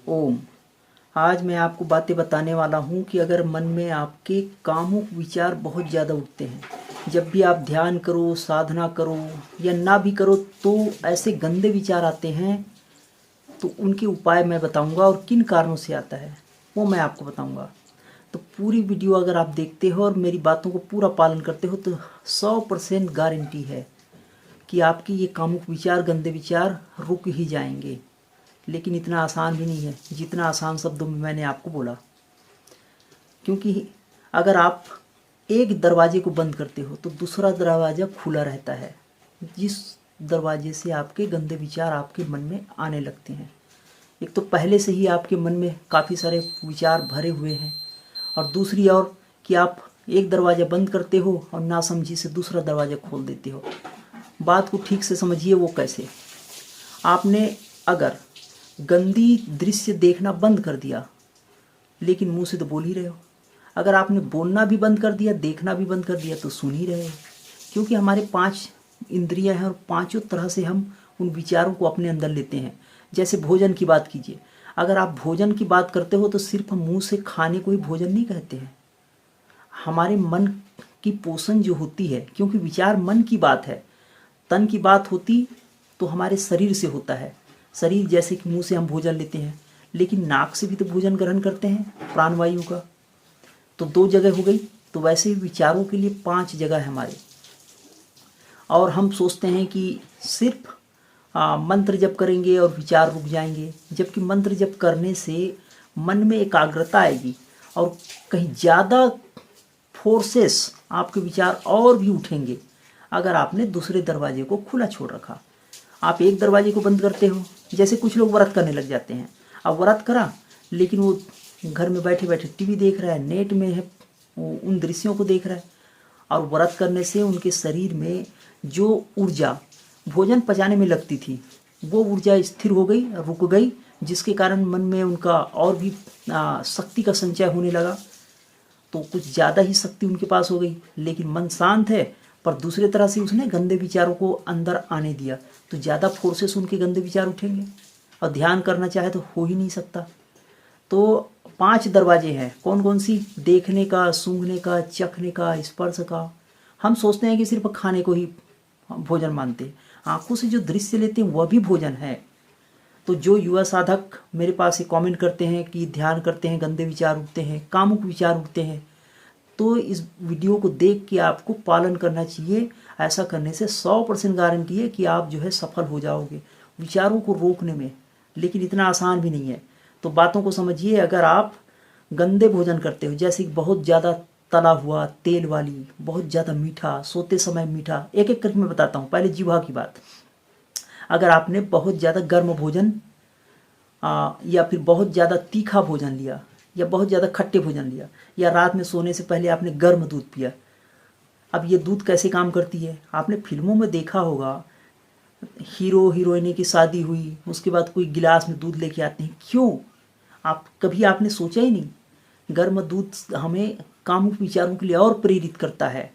ओम। आज मैं आपको बातें बताने वाला हूँ कि अगर मन में आपके कामुक विचार बहुत ज़्यादा उठते हैं, जब भी आप ध्यान करो, साधना करो या ना भी करो तो ऐसे गंदे विचार आते हैं, तो उनके उपाय मैं बताऊंगा और किन कारणों से आता है वो मैं आपको बताऊंगा। तो पूरी वीडियो अगर आप देखते हो और मेरी बातों को पूरा पालन करते हो तो 100% गारंटी है कि आपके ये कामुक विचार, गंदे विचार रुक ही जाएंगे। लेकिन इतना आसान भी नहीं है जितना आसान शब्दों में मैंने आपको बोला, क्योंकि अगर आप एक दरवाजे को बंद करते हो तो दूसरा दरवाज़ा खुला रहता है, जिस दरवाजे से आपके गंदे विचार आपके मन में आने लगते हैं। एक तो पहले से ही आपके मन में काफ़ी सारे विचार भरे हुए हैं, और दूसरी ओर कि आप एक दरवाज़ा बंद करते हो और नासमझी से दूसरा दरवाज़ा खोल देते हो। बात को ठीक से समझिए। वो कैसे? आपने अगर गंदी दृश्य देखना बंद कर दिया, लेकिन मुंह से तो बोल ही रहे हो। अगर आपने बोलना भी बंद कर दिया, देखना भी बंद कर दिया, तो सुन ही रहे हो। क्योंकि हमारे 5 इंद्रियां हैं और पांचों तरह से हम उन विचारों को अपने अंदर लेते हैं। जैसे भोजन की बात कीजिए, अगर आप भोजन की बात करते हो तो सिर्फ हम मुंह से खाने को ही भोजन नहीं कहते हैं। हमारे मन की पोषण जो होती है, क्योंकि विचार मन की बात है, तन की बात होती तो हमारे शरीर से होता है। शरीर जैसे कि मुंह से हम भोजन लेते हैं, लेकिन नाक से भी तो भोजन ग्रहण करते हैं प्राणवायु का। तो 2 जगह हो गई। तो वैसे ही विचारों के लिए 5 जगह है हमारे। और हम सोचते हैं कि सिर्फ मंत्र जप करेंगे और विचार रुक जाएंगे, जबकि मंत्र जप करने से मन में एकाग्रता आएगी और कहीं ज़्यादा फोर्सेस आपके विचार और भी उठेंगे अगर आपने दूसरे दरवाजे को खुला छोड़ रखा। आप एक दरवाजे को बंद करते हो, जैसे कुछ लोग व्रत करने लग जाते हैं। अब व्रत करा, लेकिन वो घर में बैठे बैठे टीवी देख रहा है, नेट में है, वो उन दृश्यों को देख रहा है। और व्रत करने से उनके शरीर में जो ऊर्जा भोजन पचाने में लगती थी, वो ऊर्जा स्थिर हो गई, रुक गई, जिसके कारण मन में उनका और भी शक्ति का संचय होने लगा। तो कुछ ज़्यादा ही शक्ति उनके पास हो गई, लेकिन मन शांत है, पर दूसरे तरह से उसने गंदे विचारों को अंदर आने दिया, तो ज़्यादा फोर्सेस उनके गंदे विचार उठेंगे और ध्यान करना चाहे तो हो ही नहीं सकता। तो 5 दरवाजे हैं। कौन कौन सी? देखने का, सूंघने का, चखने का, स्पर्श का। हम सोचते हैं कि सिर्फ खाने को ही भोजन मानते हैं। आंखों से जो दृश्य लेते हैं वह भी भोजन है। तो जो युवा साधक मेरे पास ये कमेंट करते हैं कि ध्यान करते हैं, गंदे विचार उठते हैं, कामुक विचार उठते हैं, तो इस वीडियो को देख के आपको पालन करना चाहिए। ऐसा करने से 100% गारंटी है कि आप जो है सफल हो जाओगे विचारों को रोकने में। लेकिन इतना आसान भी नहीं है। तो बातों को समझिए। अगर आप गंदे भोजन करते हो, जैसे कि बहुत ज़्यादा तला हुआ, तेल वाली, बहुत ज़्यादा मीठा, सोते समय मीठा, एक एक करके मैं बताता हूँ। पहले जीवा की बात। अगर आपने बहुत ज़्यादा गर्म भोजन या फिर बहुत ज़्यादा तीखा भोजन लिया, या बहुत ज़्यादा खट्टे भोजन लिया, या रात में सोने से पहले आपने गर्म दूध पिया। अब ये दूध कैसे काम करती है? आपने फिल्मों में देखा होगा, हीरो हीरोइनी की शादी हुई, उसके बाद कोई गिलास में दूध लेके आते हैं। क्यों? कभी आपने सोचा ही नहीं? गर्म दूध हमें कामुक विचारों के लिए और प्रेरित करता है।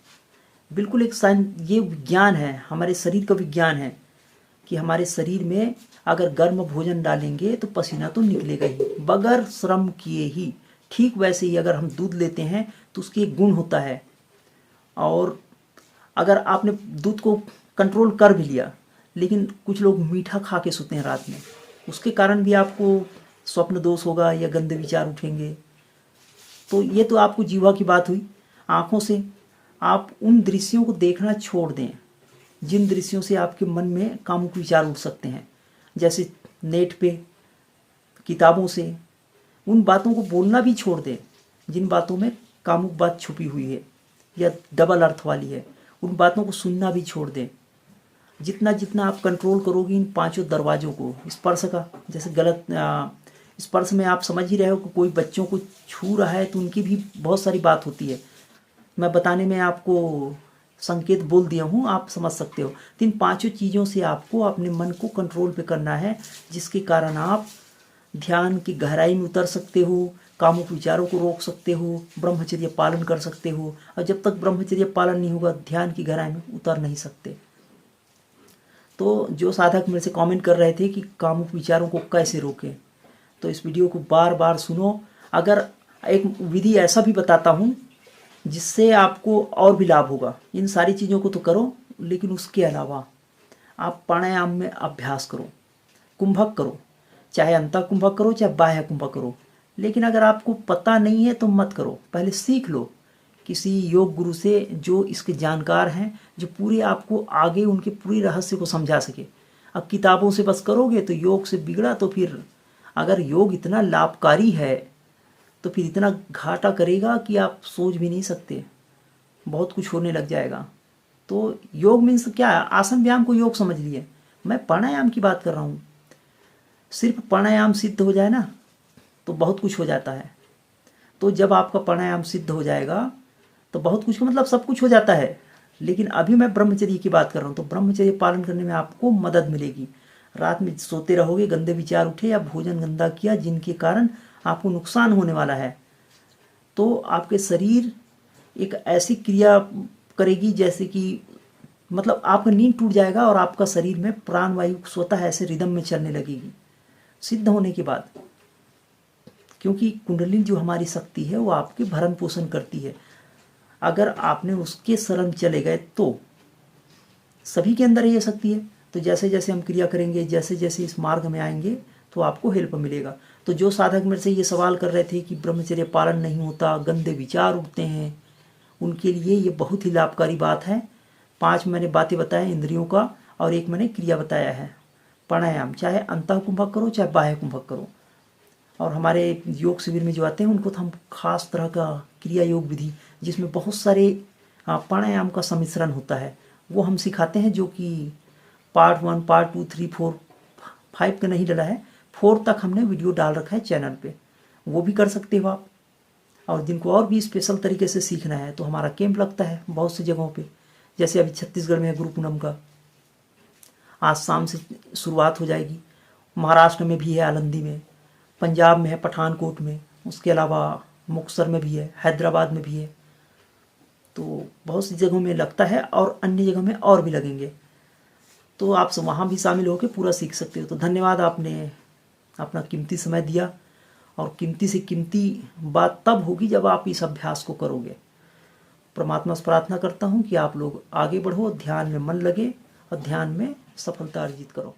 बिल्कुल एक ये विज्ञान है, हमारे शरीर का विज्ञान है कि हमारे शरीर में अगर गर्म भोजन डालेंगे तो पसीना तो निकलेगा ही, बगैर श्रम किए ही। ठीक वैसे ही अगर हम दूध लेते हैं तो उसके एक गुण होता है। और अगर आपने दूध को कंट्रोल कर भी लिया, लेकिन कुछ लोग मीठा खा के सोते हैं रात में, उसके कारण भी आपको स्वप्न दोष होगा या गंदे विचार उठेंगे। तो ये तो आपको जीवा की बात हुई। आँखों से आप उन दृश्यों को देखना छोड़ दें जिन दृश्यों से आपके मन में कामुक विचार उठ सकते हैं, जैसे नेट पे, किताबों से। उन बातों को बोलना भी छोड़ दें जिन बातों में कामुक बात छुपी हुई है या डबल अर्थ वाली है। उन बातों को सुनना भी छोड़ दें। जितना जितना आप कंट्रोल करोगे इन 5 दरवाज़ों को, स्पर्श का, जैसे गलत स्पर्श में आप समझ ही रहे हो कि कोई बच्चों को छू रहा है तो उनकी भी बहुत सारी बात होती है। मैं बताने में आपको संकेत बोल दिया हूँ, आप समझ सकते हो। तो इन 5 चीज़ों से आपको अपने मन को कंट्रोल पे करना है, जिसके कारण आप ध्यान की गहराई में उतर सकते हो, कामुक विचारों को रोक सकते हो, ब्रह्मचर्य पालन कर सकते हो। और जब तक ब्रह्मचर्य पालन नहीं होगा, ध्यान की गहराई में उतर नहीं सकते। तो जो साधक मेरे से कमेंट कर रहे थे कि कामुक विचारों को कैसे रोकें, तो इस वीडियो को बार बार सुनो। अगर एक विधि ऐसा भी बताता हूँ जिससे आपको और भी लाभ होगा। इन सारी चीज़ों को तो करो, लेकिन उसके अलावा आप प्राणायाम में अभ्यास करो, कुंभक करो, चाहे अंतः कुंभक करो चाहे बाह्य कुंभक करो। लेकिन अगर आपको पता नहीं है तो मत करो, पहले सीख लो किसी योग गुरु से जो इसके जानकार हैं, जो पूरे आपको आगे उनके पूरी रहस्य को समझा सके। अब किताबों से बस करोगे तो योग से बिगड़ा, तो फिर अगर योग इतना लाभकारी है तो फिर इतना घाटा करेगा कि आप सोच भी नहीं सकते, बहुत कुछ होने लग जाएगा। तो योग मीन्स क्या है, आसन व्यायाम को योग समझ लिए। मैं प्राणायाम की बात कर रहा हूँ। सिर्फ प्राणायाम सिद्ध हो जाए ना तो बहुत कुछ हो जाता है। तो जब आपका प्राणायाम सिद्ध हो जाएगा तो बहुत कुछ, मतलब सब कुछ हो जाता है। लेकिन अभी मैं ब्रह्मचर्य की बात कर रहा हूँ, तो ब्रह्मचर्य पालन करने में आपको मदद मिलेगी। रात में सोते रहोगे, गंदे विचार उठे या भोजन गंदा किया जिनके कारण आपको नुकसान होने वाला है, तो आपके शरीर एक ऐसी क्रिया करेगी जैसे कि मतलब आपका नींद टूट जाएगा और आपका शरीर में प्राणवायु स्वतः ऐसे रिदम में चलने लगेगी सिद्ध होने के बाद। क्योंकि कुंडलिनी जो हमारी शक्ति है वो आपके भरण पोषण करती है। अगर आपने उसके शरण चले गए तो सभी के अंदर ये शक्ति है। तो जैसे जैसे हम क्रिया करेंगे, जैसे जैसे इस मार्ग में आएंगे तो आपको हेल्प मिलेगा। तो जो साधक मेरे से ये सवाल कर रहे थे कि ब्रह्मचर्य पालन नहीं होता, गंदे विचार उठते हैं, उनके लिए ये बहुत ही लाभकारी बात है। 5 मैंने बातें बताया इंद्रियों का, और एक मैंने क्रिया बताया है प्राणायाम। चाहे अंतः कुंभक करो चाहे बाह्य कुंभक करो। और हमारे योग शिविर में जो आते हैं उनको तो हम खास तरह का क्रिया योग विधि, जिसमें बहुत सारे प्राणायाम का सम्मिश्रण होता है, वो हम सिखाते हैं। जो कि पार्ट 1, पार्ट 2, 3, 4, 5 का नहीं डला है, 4 तक हमने वीडियो डाल रखा है चैनल पे, वो भी कर सकते हो आप। और जिनको और भी स्पेशल तरीके से सीखना है तो हमारा कैंप लगता है बहुत सी जगहों पे। जैसे अभी छत्तीसगढ़ में है गुरु पूनम का, आज शाम से शुरुआत हो जाएगी। महाराष्ट्र में भी है आलंदी में, पंजाब में है पठानकोट में, उसके अलावा मुक्तसर में भी है, हैदराबाद में भी है। तो बहुत सी जगहों में लगता है और अन्य जगह में और भी लगेंगे। तो आप वहाँ भी शामिल होकर पूरा सीख सकते हो। तो धन्यवाद, आपने अपना कीमती समय दिया। और कीमती से कीमती बात तब होगी जब आप इस अभ्यास को करोगे। परमात्मा से प्रार्थना करता हूँ कि आप लोग आगे बढ़ो, ध्यान में मन लगे और ध्यान में सफलता अर्जित करो।